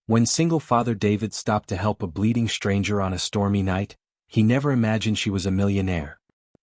When single father David stopped to help a bleeding stranger on a stormy night, he never imagined she was a millionaire.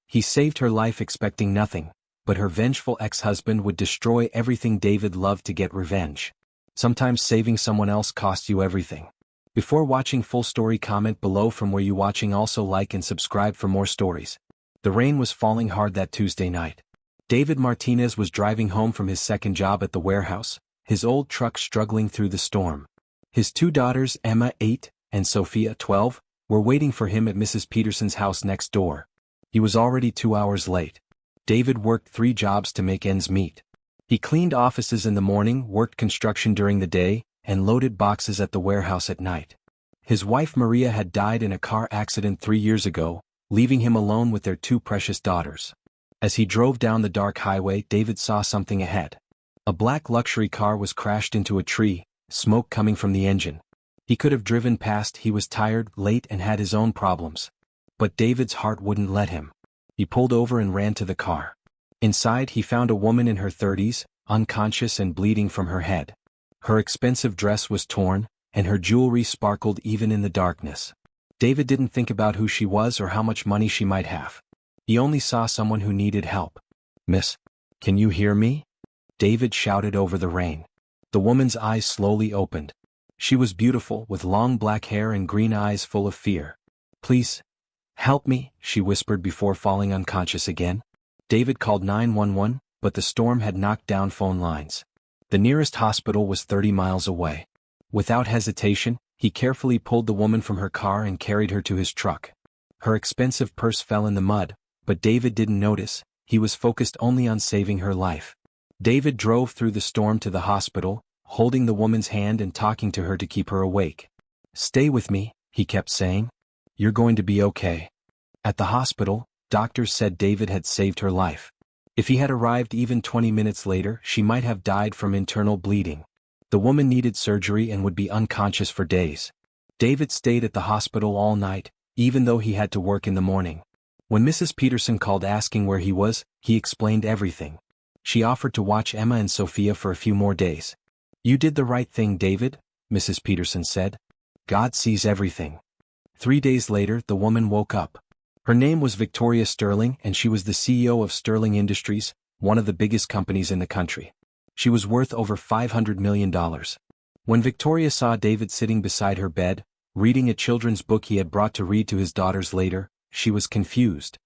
He saved her life expecting nothing, but her vengeful ex-husband would destroy everything David loved to get revenge. Sometimes saving someone else costs you everything. Before watching full story, comment below from where you watching, also like and subscribe for more stories. The rain was falling hard that Tuesday night. David Martinez was driving home from his second job at the warehouse, his old truck struggling through the storm. His two daughters, Emma 8 and Sophia 12, were waiting for him at Mrs. Peterson's house next door. He was already 2 hours late. David worked 3 jobs to make ends meet. He cleaned offices in the morning, worked construction during the day, and loaded boxes at the warehouse at night. His wife Maria had died in a car accident 3 years ago, leaving him alone with their 2 precious daughters. As he drove down the dark highway, David saw something ahead. A black luxury car was crashed into a tree, smoke coming from the engine. He could have driven past. He was tired, late, and had his own problems. But David's heart wouldn't let him. He pulled over and ran to the car. Inside he found a woman in her 30s, unconscious and bleeding from her head. Her expensive dress was torn, and her jewelry sparkled even in the darkness. David didn't think about who she was or how much money she might have. He only saw someone who needed help. "Miss, can you hear me?" David shouted over the rain. The woman's eyes slowly opened. She was beautiful, with long black hair and green eyes full of fear. "Please, help me," she whispered before falling unconscious again. David called 911, but the storm had knocked down phone lines. The nearest hospital was 30 miles away. Without hesitation, he carefully pulled the woman from her car and carried her to his truck. Her expensive purse fell in the mud, but David didn't notice. He was focused only on saving her life. David drove through the storm to the hospital, holding the woman's hand and talking to her to keep her awake. "Stay with me," he kept saying. "You're going to be okay." At the hospital, doctors said David had saved her life. If he had arrived even 20 minutes later, she might have died from internal bleeding. The woman needed surgery and would be unconscious for days. David stayed at the hospital all night, even though he had to work in the morning. When Mrs. Peterson called asking where he was, he explained everything. She offered to watch Emma and Sophia for a few more days. "You did the right thing, David," Mrs. Peterson said. "God sees everything." 3 days later, the woman woke up. Her name was Victoria Sterling, and she was the CEO of Sterling Industries, one of the biggest companies in the country. She was worth over $500 million. When Victoria saw David sitting beside her bed, reading a children's book he had brought to read to his daughters later, she was confused.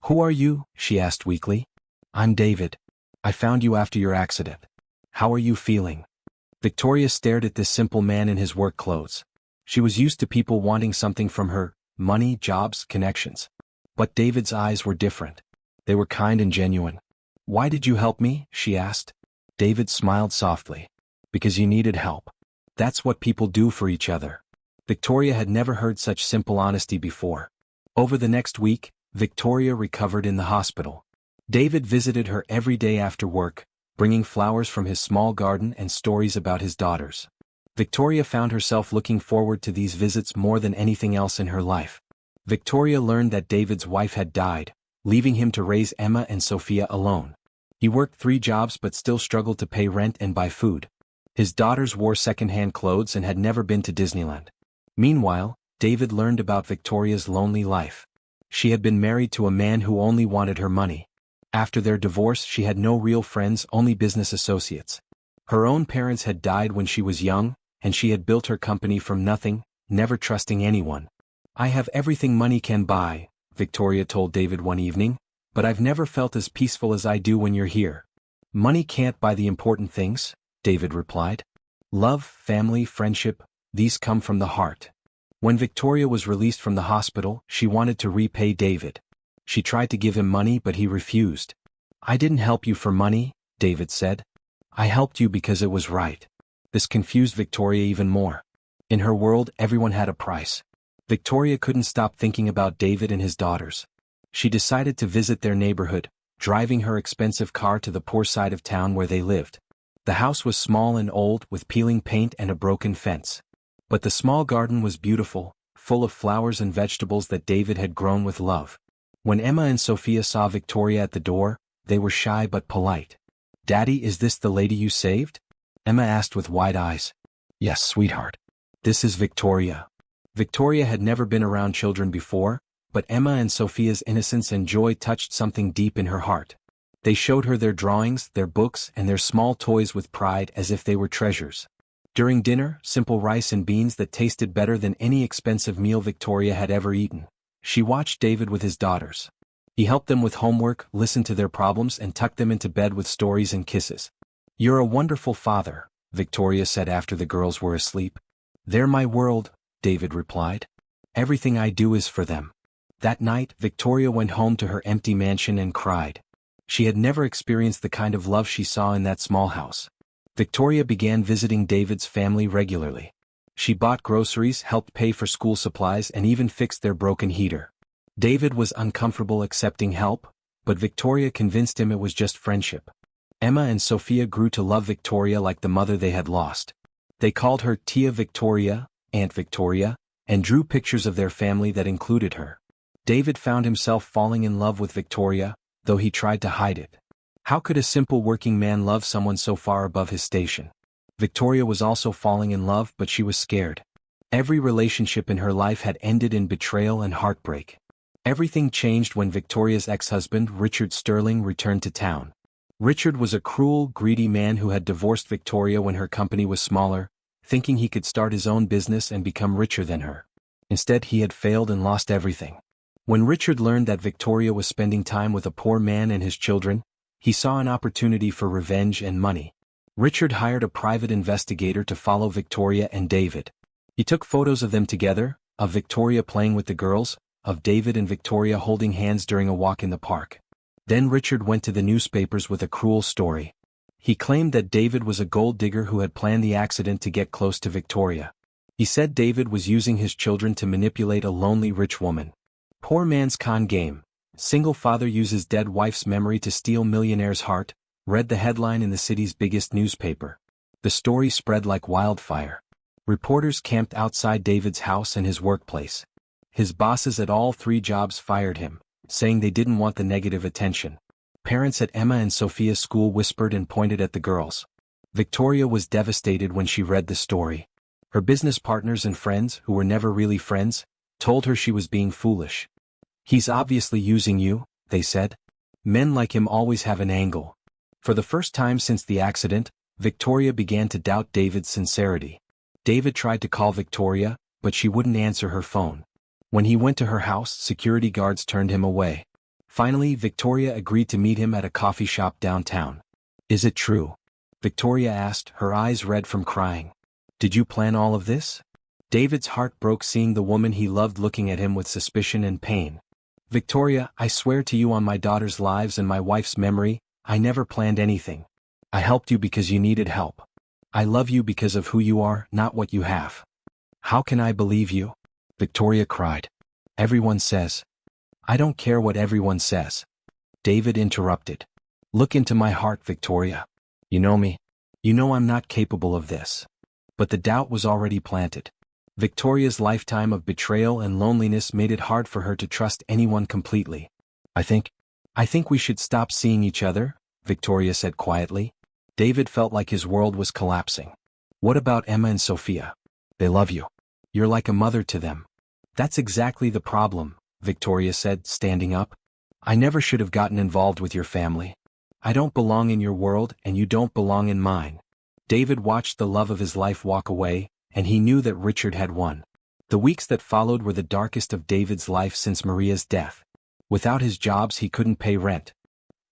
"Who are you?" she asked weakly. "I'm David. I found you after your accident. How are you feeling?" Victoria stared at this simple man in his work clothes. She was used to people wanting something from her: money, jobs, connections. But David's eyes were different. They were kind and genuine. "Why did you help me?" she asked. David smiled softly. "Because you needed help. That's what people do for each other." Victoria had never heard such simple honesty before. Over the next week, Victoria recovered in the hospital. David visited her every day after work, bringing flowers from his small garden and stories about his daughters. Victoria found herself looking forward to these visits more than anything else in her life. Victoria learned that David's wife had died, leaving him to raise Emma and Sophia alone. He worked 3 jobs but still struggled to pay rent and buy food. His daughters wore second-hand clothes and had never been to Disneyland. Meanwhile, David learned about Victoria's lonely life. She had been married to a man who only wanted her money. After their divorce, she had no real friends, only business associates. Her own parents had died when she was young, and she had built her company from nothing, never trusting anyone. "I have everything money can buy," Victoria told David one evening, "but I've never felt as peaceful as I do when you're here." "Money can't buy the important things," David replied. "Love, family, friendship, these come from the heart." When Victoria was released from the hospital, she wanted to repay David. She tried to give him money, but he refused. "I didn't help you for money," David said. "I helped you because it was right." This confused Victoria even more. In her world, everyone had a price. Victoria couldn't stop thinking about David and his daughters. She decided to visit their neighborhood, driving her expensive car to the poor side of town where they lived. The house was small and old, with peeling paint and a broken fence. But the small garden was beautiful, full of flowers and vegetables that David had grown with love. When Emma and Sophia saw Victoria at the door, they were shy but polite. "Daddy, is this the lady you saved?" Emma asked with wide eyes. "Yes, sweetheart. This is Victoria. Victoria had never been around children before, but Emma and Sophia's innocence and joy touched something deep in her heart. They showed her their drawings, their books, and their small toys with pride as if they were treasures. During dinner, simple rice and beans that tasted better than any expensive meal Victoria had ever eaten. She watched David with his daughters. He helped them with homework, listened to their problems, and tucked them into bed with stories and kisses. "You're a wonderful father," Victoria said after the girls were asleep. "They're my world," David replied. "Everything I do is for them." That night, Victoria went home to her empty mansion and cried. She had never experienced the kind of love she saw in that small house. Victoria began visiting David's family regularly. She bought groceries, helped pay for school supplies, and even fixed their broken heater. David was uncomfortable accepting help, but Victoria convinced him it was just friendship. Emma and Sophia grew to love Victoria like the mother they had lost. They called her Tia Victoria, Aunt Victoria, and drew pictures of their family that included her. David found himself falling in love with Victoria, though he tried to hide it. How could a simple working man love someone so far above his station? Victoria was also falling in love, but she was scared. Every relationship in her life had ended in betrayal and heartbreak. Everything changed when Victoria's ex-husband, Richard Sterling, returned to town. Richard was a cruel, greedy man who had divorced Victoria when her company was smaller, thinking he could start his own business and become richer than her. Instead, he had failed and lost everything. When Richard learned that Victoria was spending time with a poor man and his children, he saw an opportunity for revenge and money. Richard hired a private investigator to follow Victoria and David. He took photos of them together, of Victoria playing with the girls, of David and Victoria holding hands during a walk in the park. Then Richard went to the newspapers with a cruel story. He claimed that David was a gold digger who had planned the accident to get close to Victoria. He said David was using his children to manipulate a lonely rich woman. Poor man's con game. Single father uses dead wife's memory to steal millionaire's heart, read the headline in the city's biggest newspaper. The story spread like wildfire. Reporters camped outside David's house and his workplace. His bosses at all three jobs fired him, saying they didn't want the negative attention. Parents at Emma and Sophia's school whispered and pointed at the girls. Victoria was devastated when she read the story. Her business partners and friends, who were never really friends, told her she was being foolish. "He's obviously using you," they said. "Men like him always have an angle." For the first time since the accident, Victoria began to doubt David's sincerity. David tried to call Victoria, but she wouldn't answer her phone. When he went to her house, security guards turned him away. Finally, Victoria agreed to meet him at a coffee shop downtown. "Is it true?" Victoria asked, her eyes red from crying. "Did you plan all of this?" David's heart broke seeing the woman he loved looking at him with suspicion and pain. "Victoria, I swear to you on my daughter's lives and my wife's memory, I never planned anything. I helped you because you needed help. I love you because of who you are, not what you have." "How can I believe you?" Victoria cried. "Everyone says." "I don't care what everyone says." David interrupted. "Look into my heart, Victoria. You know me. You know I'm not capable of this." But the doubt was already planted. Victoria's lifetime of betrayal and loneliness made it hard for her to trust anyone completely. I think we should stop seeing each other," Victoria said quietly. David felt like his world was collapsing. "What about Emma and Sophia? They love you. You're like a mother to them." "That's exactly the problem," Victoria said, standing up. "I never should have gotten involved with your family. I don't belong in your world and you don't belong in mine." David watched the love of his life walk away, and he knew that Richard had won. The weeks that followed were the darkest of David's life since Maria's death. Without his jobs he couldn't pay rent.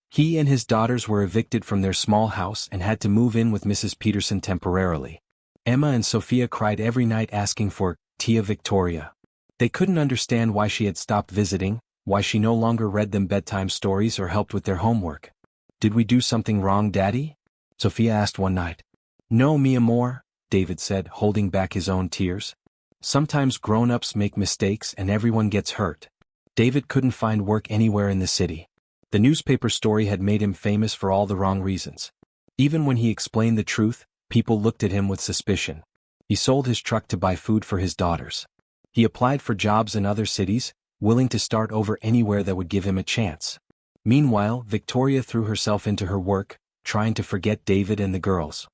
He and his daughters were evicted from their small house and had to move in with Mrs. Peterson temporarily. Emma and Sophia cried every night asking for Tia Victoria. They couldn't understand why she had stopped visiting, why she no longer read them bedtime stories or helped with their homework. "Did we do something wrong, Daddy?" Sophia asked one night. "No, mi amor," David said, holding back his own tears. "Sometimes grown-ups make mistakes and everyone gets hurt." David couldn't find work anywhere in the city. The newspaper story had made him famous for all the wrong reasons. Even when he explained the truth, people looked at him with suspicion. He sold his truck to buy food for his daughters. He applied for jobs in other cities, willing to start over anywhere that would give him a chance. Meanwhile, Victoria threw herself into her work, trying to forget David and the girls.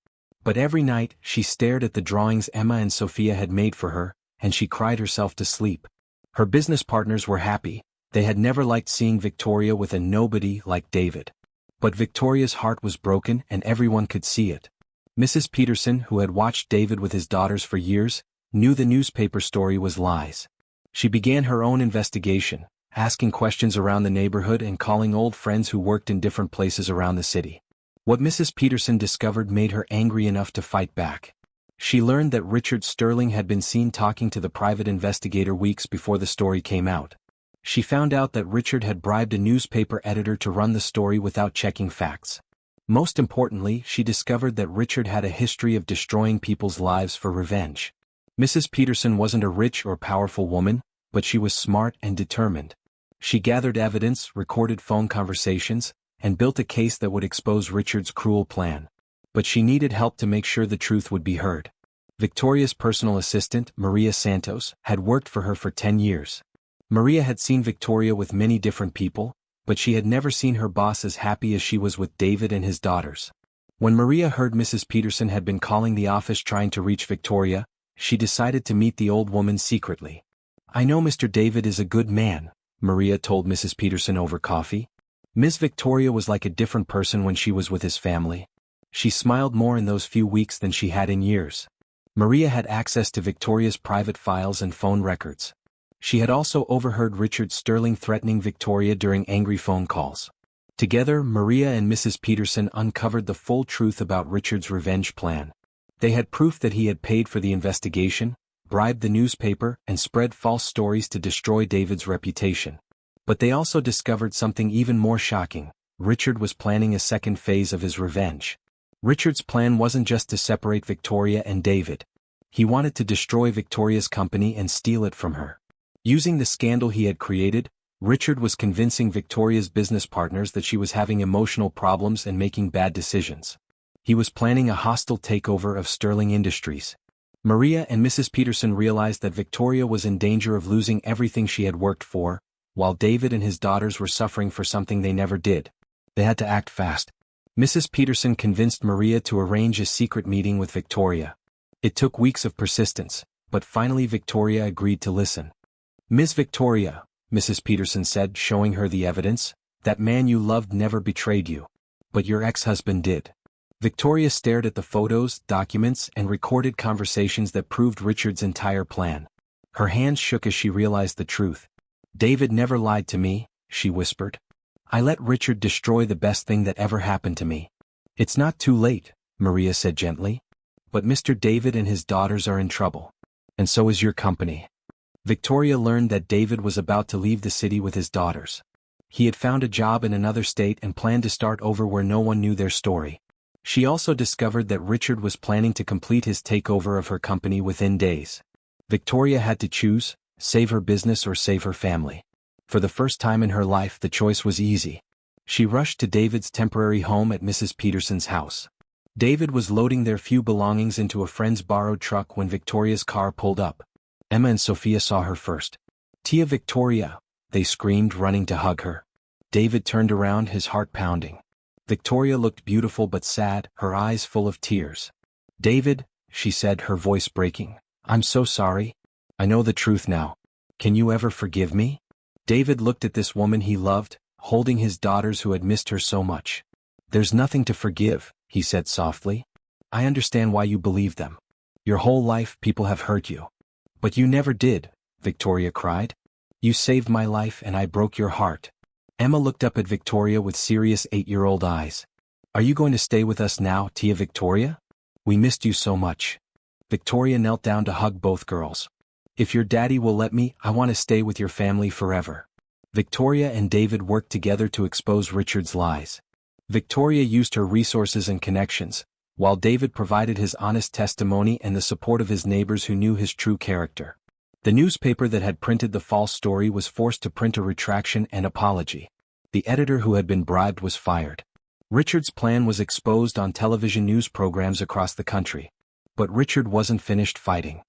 But every night, she stared at the drawings Emma and Sophia had made for her, and she cried herself to sleep. Her business partners were happy. They had never liked seeing Victoria with a nobody like David. But Victoria's heart was broken and everyone could see it. Mrs. Peterson, who had watched David with his daughters for years, knew the newspaper story was lies. She began her own investigation, asking questions around the neighborhood and calling old friends who worked in different places around the city. What Mrs. Peterson discovered made her angry enough to fight back. She learned that Richard Sterling had been seen talking to the private investigator weeks before the story came out. She found out that Richard had bribed a newspaper editor to run the story without checking facts. Most importantly, she discovered that Richard had a history of destroying people's lives for revenge. Mrs. Peterson wasn't a rich or powerful woman, but she was smart and determined. She gathered evidence, recorded phone conversations, and built a case that would expose Richard's cruel plan. But she needed help to make sure the truth would be heard. Victoria's personal assistant, Maria Santos, had worked for her for 10 years. Maria had seen Victoria with many different people, but she had never seen her boss as happy as she was with David and his daughters. When Maria heard Mrs. Peterson had been calling the office trying to reach Victoria, she decided to meet the old woman secretly. "I know Mr. David is a good man," Maria told Mrs. Peterson over coffee. Miss Victoria was like a different person when she was with his family. She smiled more in those few weeks than she had in years. Maria had access to Victoria's private files and phone records. She had also overheard Richard Sterling threatening Victoria during angry phone calls. Together, Maria and Mrs. Peterson uncovered the full truth about Richard's revenge plan. They had proof that he had paid for the investigation, bribed the newspaper, and spread false stories to destroy David's reputation. But they also discovered something even more shocking. Richard was planning a second phase of his revenge. Richard's plan wasn't just to separate Victoria and David. He wanted to destroy Victoria's company and steal it from her. Using the scandal he had created, Richard was convincing Victoria's business partners that she was having emotional problems and making bad decisions. He was planning a hostile takeover of Sterling Industries. Maria and Mrs. Peterson realized that Victoria was in danger of losing everything she had worked for, while David and his daughters were suffering for something they never did. They had to act fast. Mrs. Peterson convinced Maria to arrange a secret meeting with Victoria. It took weeks of persistence, but finally Victoria agreed to listen. "Miss Victoria," Mrs. Peterson said, showing her the evidence, "that man you loved never betrayed you. But your ex-husband did." Victoria stared at the photos, documents, and recorded conversations that proved Richard's entire plan. Her hands shook as she realized the truth. "David never lied to me," she whispered. "I let Richard destroy the best thing that ever happened to me." "It's not too late," Maria said gently. "But Mr. David and his daughters are in trouble. And so is your company." Victoria learned that David was about to leave the city with his daughters. He had found a job in another state and planned to start over where no one knew their story. She also discovered that Richard was planning to complete his takeover of her company within days. Victoria had to choose, save her business or save her family. For the first time in her life, the choice was easy. She rushed to David's temporary home at Mrs. Peterson's house. David was loading their few belongings into a friend's borrowed truck when Victoria's car pulled up. Emma and Sophia saw her first. "Tia Victoria," they screamed, running to hug her. David turned around, his heart pounding. Victoria looked beautiful but sad, her eyes full of tears. "David," she said, her voice breaking, "I'm so sorry. I know the truth now. Can you ever forgive me?" David looked at this woman he loved, holding his daughters who had missed her so much. "There's nothing to forgive," he said softly. "I understand why you believe them. Your whole life people have hurt you. But you never did," Victoria cried. "You saved my life and I broke your heart." Emma looked up at Victoria with serious 8-year-old eyes. "Are you going to stay with us now, Tia Victoria? We missed you so much." Victoria knelt down to hug both girls. "If your daddy will let me, I want to stay with your family forever." Victoria and David worked together to expose Richard's lies. Victoria used her resources and connections, while David provided his honest testimony and the support of his neighbors who knew his true character. The newspaper that had printed the false story was forced to print a retraction and apology. The editor who had been bribed was fired. Richard's plan was exposed on television news programs across the country. But Richard wasn't finished fighting.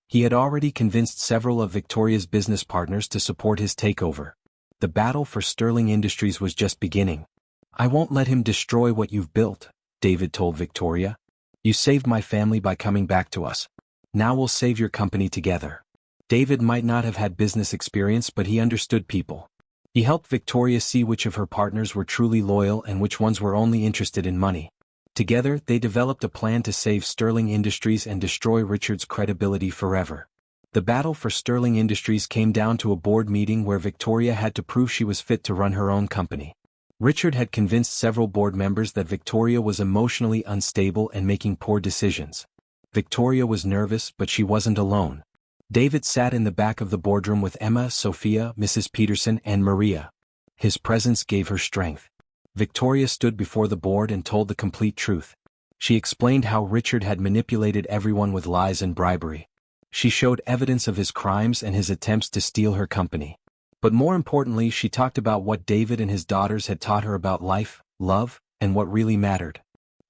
He had already convinced several of Victoria's business partners to support his takeover. The battle for Sterling Industries was just beginning. "I won't let him destroy what you've built," David told Victoria. You saved my family by coming back to us. Now we'll save your company together. David might not have had business experience, but he understood people. He helped Victoria see which of her partners were truly loyal and which ones were only interested in money. Together, they developed a plan to save Sterling Industries and destroy Richard's credibility forever. The battle for Sterling Industries came down to a board meeting where Victoria had to prove she was fit to run her own company. Richard had convinced several board members that Victoria was emotionally unstable and making poor decisions. Victoria was nervous, but she wasn't alone. David sat in the back of the boardroom with Emma, Sophia, Mrs. Peterson, and Maria. His presence gave her strength. Victoria stood before the board and told the complete truth. She explained how Richard had manipulated everyone with lies and bribery. She showed evidence of his crimes and his attempts to steal her company. But more importantly, she talked about what David and his daughters had taught her about life, love, and what really mattered.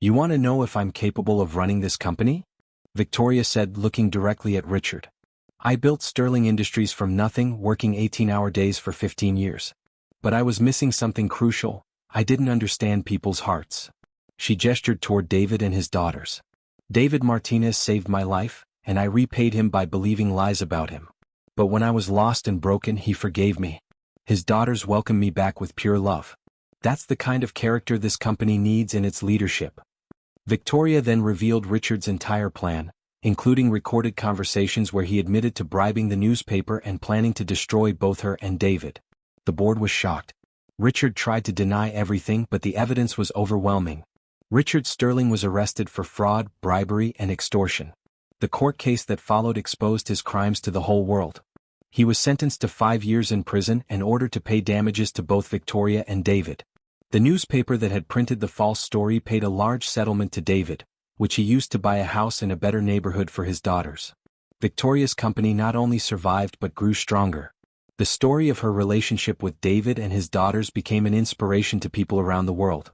"You want to know if I'm capable of running this company?" Victoria said, looking directly at Richard. "I built Sterling Industries from nothing, working 18-hour days for 15 years. But I was missing something crucial. I didn't understand people's hearts." She gestured toward David and his daughters. "David Martinez saved my life, and I repaid him by believing lies about him. But when I was lost and broken, he forgave me. His daughters welcomed me back with pure love. That's the kind of character this company needs in its leadership." Victoria then revealed Richard's entire plan, including recorded conversations where he admitted to bribing the newspaper and planning to destroy both her and David. The board was shocked. Richard tried to deny everything, but the evidence was overwhelming. Richard Sterling was arrested for fraud, bribery, and extortion. The court case that followed exposed his crimes to the whole world. He was sentenced to 5 years in prison and ordered to pay damages to both Victoria and David. The newspaper that had printed the false story paid a large settlement to David, which he used to buy a house in a better neighborhood for his daughters. Victoria's company not only survived but grew stronger. The story of her relationship with David and his daughters became an inspiration to people around the world.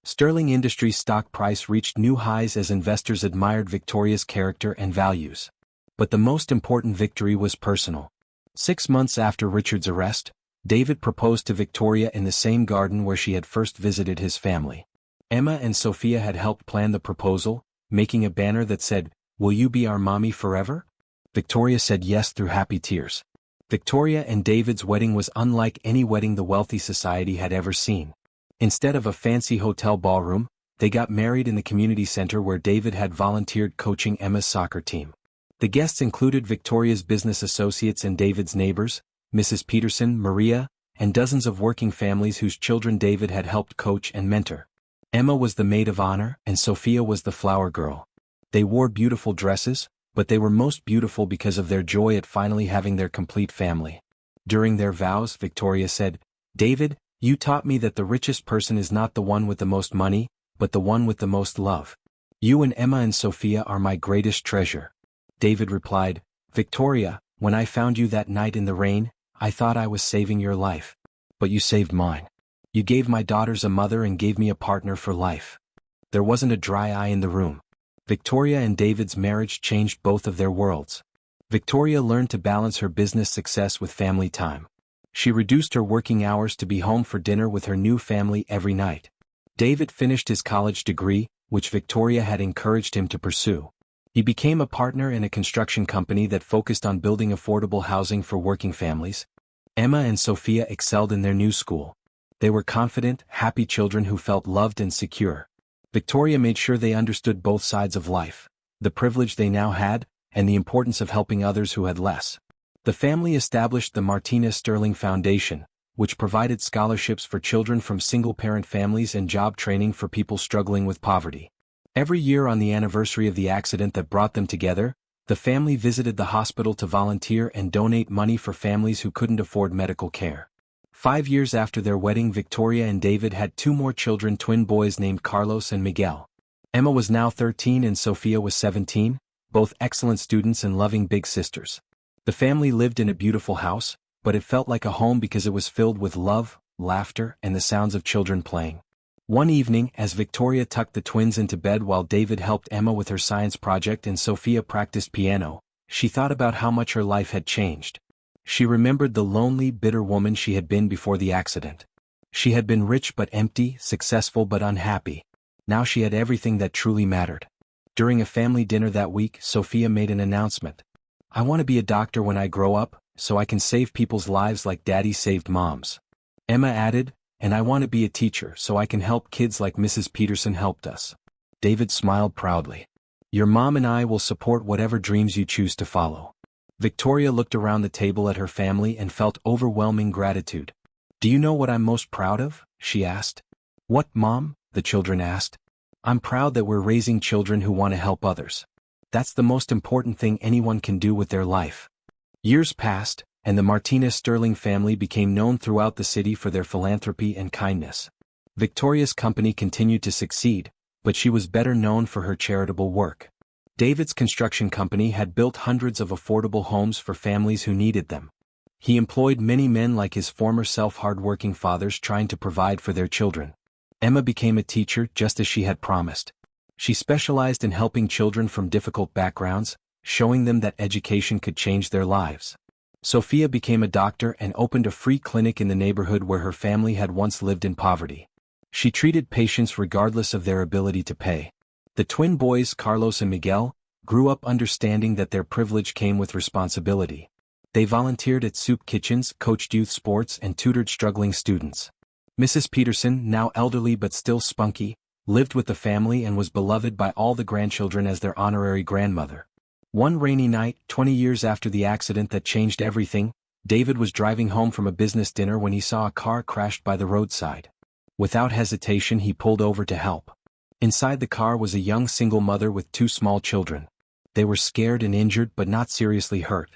Sterling Industries' stock price reached new highs as investors admired Victoria's character and values. But the most important victory was personal. 6 months after Richard's arrest, David proposed to Victoria in the same garden where she had first visited his family. Emma and Sophia had helped plan the proposal, making a banner that said, "Will you be our mommy forever?" Victoria said yes through happy tears. Victoria and David's wedding was unlike any wedding the wealthy society had ever seen. Instead of a fancy hotel ballroom, they got married in the community center where David had volunteered coaching Emma's soccer team. The guests included Victoria's business associates and David's neighbors, Mrs. Peterson, Maria, and dozens of working families whose children David had helped coach and mentor. Emma was the maid of honor, and Sophia was the flower girl. They wore beautiful dresses, but they were most beautiful because of their joy at finally having their complete family. During their vows, Victoria said, "David, you taught me that the richest person is not the one with the most money, but the one with the most love. You and Emma and Sophia are my greatest treasure." David replied, "Victoria, when I found you that night in the rain, I thought I was saving your life. But you saved mine. You gave my daughters a mother and gave me a partner for life." There wasn't a dry eye in the room. Victoria and David's marriage changed both of their worlds. Victoria learned to balance her business success with family time. She reduced her working hours to be home for dinner with her new family every night. David finished his college degree, which Victoria had encouraged him to pursue. He became a partner in a construction company that focused on building affordable housing for working families. Emma and Sophia excelled in their new school. They were confident, happy children who felt loved and secure. Victoria made sure they understood both sides of life, the privilege they now had, and the importance of helping others who had less. The family established the Martinez Sterling Foundation, which provided scholarships for children from single-parent families and job training for people struggling with poverty. Every year on the anniversary of the accident that brought them together, the family visited the hospital to volunteer and donate money for families who couldn't afford medical care. 5 years after their wedding, Victoria and David had 2 more children, twin boys named Carlos and Miguel. Emma was now 13 and Sophia was 17, both excellent students and loving big sisters. The family lived in a beautiful house, but it felt like a home because it was filled with love, laughter, and the sounds of children playing. One evening, as Victoria tucked the twins into bed while David helped Emma with her science project and Sophia practiced piano, she thought about how much her life had changed. She remembered the lonely, bitter woman she had been before the accident. She had been rich but empty, successful but unhappy. Now she had everything that truly mattered. During a family dinner that week, Sophia made an announcement. "I want to be a doctor when I grow up, so I can save people's lives like Daddy saved Mom's." Emma added, "And I want to be a teacher so I can help kids like Mrs. Peterson helped us." David smiled proudly. "Your mom and I will support whatever dreams you choose to follow." Victoria looked around the table at her family and felt overwhelming gratitude. "Do you know what I'm most proud of?" she asked. "What, Mom?" the children asked. "I'm proud that we're raising children who want to help others. That's the most important thing anyone can do with their life." Years passed, and the Martinez-Sterling family became known throughout the city for their philanthropy and kindness. Victoria's company continued to succeed, but she was better known for her charitable work. David's construction company had built hundreds of affordable homes for families who needed them. He employed many men like his former self, hard-working fathers trying to provide for their children. Emma became a teacher just as she had promised. She specialized in helping children from difficult backgrounds, showing them that education could change their lives. Sophia became a doctor and opened a free clinic in the neighborhood where her family had once lived in poverty. She treated patients regardless of their ability to pay. The twin boys, Carlos and Miguel, grew up understanding that their privilege came with responsibility. They volunteered at soup kitchens, coached youth sports, and tutored struggling students. Mrs. Peterson, now elderly but still spunky, lived with the family and was beloved by all the grandchildren as their honorary grandmother. One rainy night, 20 years after the accident that changed everything, David was driving home from a business dinner when he saw a car crashed by the roadside. Without hesitation, he pulled over to help. Inside the car was a young single mother with two small children. They were scared and injured but not seriously hurt.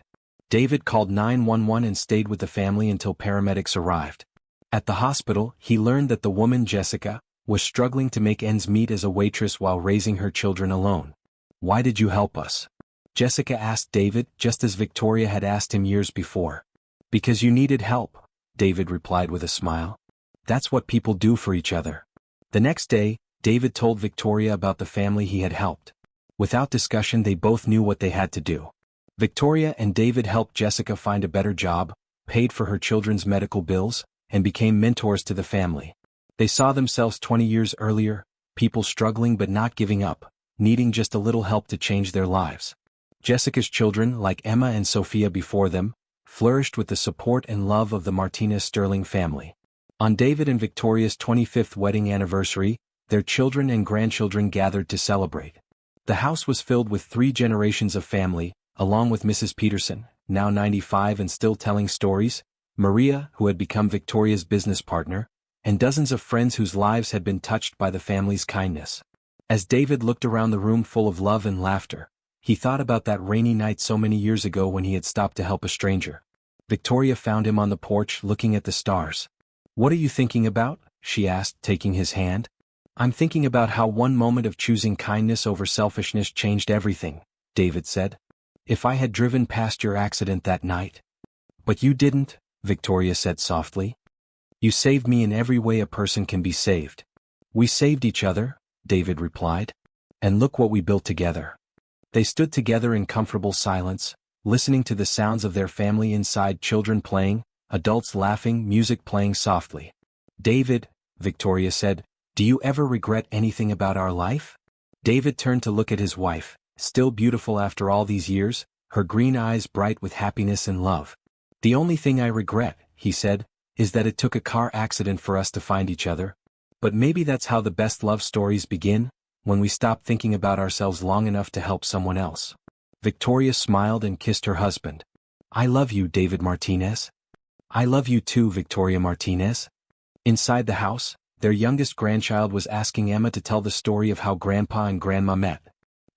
David called 911 and stayed with the family until paramedics arrived. At the hospital, he learned that the woman, Jessica, was struggling to make ends meet as a waitress while raising her children alone. "Why did you help us?" Jessica asked David, just as Victoria had asked him years before. "Because you needed help," David replied with a smile. "That's what people do for each other." The next day, David told Victoria about the family he had helped. Without discussion, they both knew what they had to do. Victoria and David helped Jessica find a better job, paid for her children's medical bills, and became mentors to the family. They saw themselves 20 years earlier, people struggling but not giving up, needing just a little help to change their lives. Jessica's children, like Emma and Sophia before them, flourished with the support and love of the Martinez-Sterling family. On David and Victoria's 25th wedding anniversary, their children and grandchildren gathered to celebrate. The house was filled with 3 generations of family, along with Mrs. Peterson, now 95 and still telling stories, Maria, who had become Victoria's business partner, and dozens of friends whose lives had been touched by the family's kindness. As David looked around the room full of love and laughter, he thought about that rainy night so many years ago when he had stopped to help a stranger. Victoria found him on the porch looking at the stars. "What are you thinking about?" she asked, taking his hand. "I'm thinking about how one moment of choosing kindness over selfishness changed everything," David said. "If I had driven past your accident that night." "But you didn't," Victoria said softly. "You saved me in every way a person can be saved." "We saved each other," David replied. "And look what we built together." They stood together in comfortable silence, listening to the sounds of their family inside, children playing, adults laughing, music playing softly. "David," Victoria said, "do you ever regret anything about our life?" David turned to look at his wife, still beautiful after all these years, her green eyes bright with happiness and love. "The only thing I regret," he said, "is that it took a car accident for us to find each other. But maybe that's how the best love stories begin, when we stop thinking about ourselves long enough to help someone else." Victoria smiled and kissed her husband. "I love you, David Martinez." "I love you too, Victoria Martinez." Inside the house, their youngest grandchild was asking Emma to tell the story of how Grandpa and Grandma met.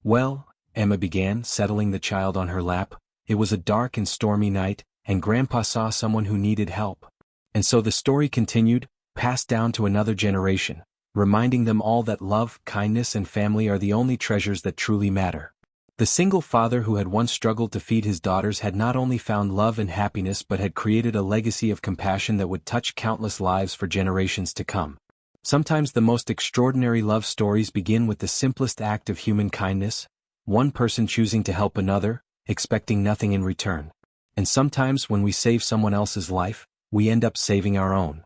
"Well," Emma began, settling the child on her lap, "it was a dark and stormy night, and Grandpa saw someone who needed help. And so the story continued, passed down to another generation, reminding them all that love, kindness and family are the only treasures that truly matter." The single father who had once struggled to feed his daughters had not only found love and happiness but had created a legacy of compassion that would touch countless lives for generations to come. Sometimes the most extraordinary love stories begin with the simplest act of human kindness, one person choosing to help another, expecting nothing in return. And sometimes when we save someone else's life, we end up saving our own.